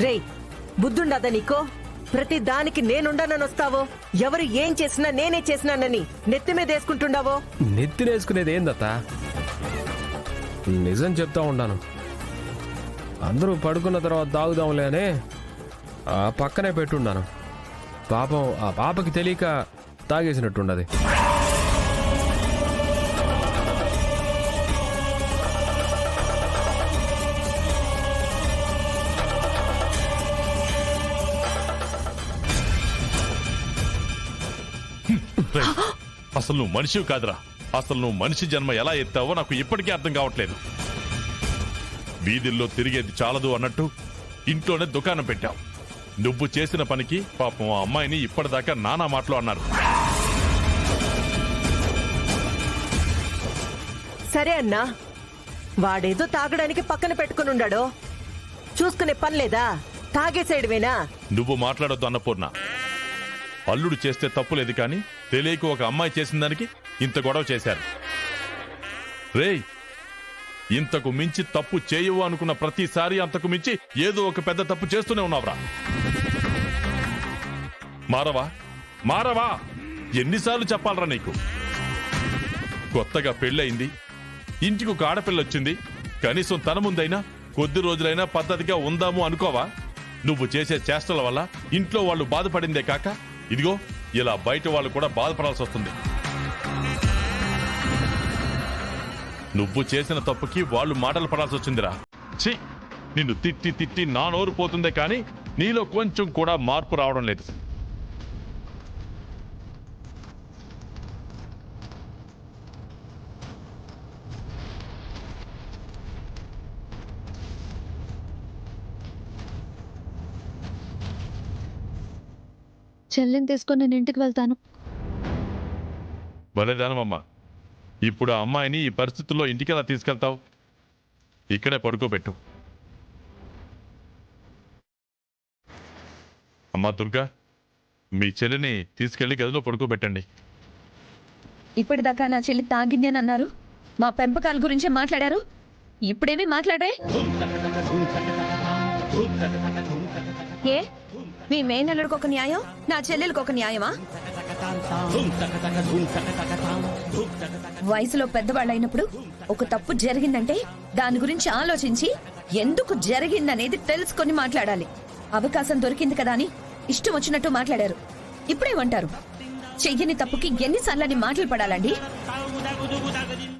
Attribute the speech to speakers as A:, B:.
A: రేయ్, బుద్ధుండదా నీకో? ప్రతి దానికి నేనుండనని వస్తావో, ఎవరు ఏం చేసినా నేనే చేసినానని నెత్తి మీద వేసుకుంటుండావో.
B: నెత్తినేసుకునేది ఏందత్తా? నిజం చెప్తా ఉన్నాను. అందరూ పడుకున్న తర్వాత తాగుదాంలే అని ఆ పక్కనే పెట్టున్నాను. పాపం ఆ పాపకి తెలియక తాగేసినట్టుండది.
C: అసలు నువ్వు మనిషివి కాదురా. అసలు నువ్వు మనిషి జన్మ ఎలా ఎత్తావో నాకు ఇప్పటికీ అర్థం కావట్లేదు. వీధుల్లో తిరిగేది చాలదు అన్నట్టు ఇంట్లోనే దుకాణం పెట్టావు. నువ్వు చేసిన పనికి పాపం ఆ అమ్మాయిని ఇప్పటిదాకా నానా మాటలు అన్నారు.
A: సరే అన్నా, వాడేదో తాగడానికి పక్కన పెట్టుకుని ఉండాడో చూసుకునే పని లేదా? తాగేసేయడమేనా?
C: నువ్వు మాట్లాడొద్దు అన్నపూర్ణ. అల్లుడు చేస్తే తప్పులేదు కానీ తెలియక ఒక అమ్మాయి చేసిన దానికి ఇంత గొడవ చేశారు. రేయ్, ఇంతకు మించి తప్పు చేయవు అనుకున్న ప్రతిసారి అంతకు మించి ఏదో ఒక పెద్ద తప్పు చేస్తూనే ఉన్నావురా. మారవా మారవా, ఎన్నిసార్లు చెప్పాలరా నీకు? కొత్తగా పెళ్ళయింది, ఇంటికి ఒక ఆడపిల్లొచ్చింది. కనీసం తన ముందైనా కొద్ది రోజులైనా పద్ధతిగా ఉందాము అనుకోవా? నువ్వు చేసే చేష్టల వల్ల ఇంట్లో వాళ్ళు బాధపడిందే కాక ఇదిగో ఇలా బయట వాళ్ళు కూడా బాధపడాల్సి వస్తుంది. నువ్వు చేసిన తప్పుకి వాళ్ళు మాటలు పడాల్సి వచ్చిందిరా. ఛీ, నిన్ను తిట్టి తిట్టి నా నోరు పోతుందే కానీ నీలో కొంచెం కూడా మార్పు రావడం లేదు.
D: చెల్లిని తీసుకొని నేను ఇంటికి వెళ్తాను.
C: భలేదానమ్మా, ఇప్పుడు ఆ అమ్మాయిని ఈ పరిస్థితుల్లో ఇంటికి ఎలా తీసుకెళ్తావు? ఇక్కడే పడుకోబెట్టు. అమ్మా దుర్గా, మీ చెల్లిని తీసుకెళ్లి గదిలో పడుకోబెట్టండి.
D: ఇప్పటిదాకా నా చెల్లి తాగింది అని అన్నారు. మా పెంపకాల గురించే మాట్లాడారు. ఇప్పుడేమి మాట్లాడే? ఏ మీ మేనల్లుడికి ఒక న్యాయం, నా చెల్లెలకు ఒక న్యాయమా? వయసులో పెద్దవాళ్ళైనప్పుడు ఒక తప్పు జరిగిందంటే దాని గురించి ఆలోచించి ఎందుకు జరిగిందనేది తెలుసుకొని మాట్లాడాలి. అవకాశం దొరికింది కదా అని ఇష్టం వచ్చినట్టు మాట్లాడారు. ఇప్పుడేమంటారు? చెయ్యని తప్పుకి ఎన్నిసార్లని మాటలు పడాలండి?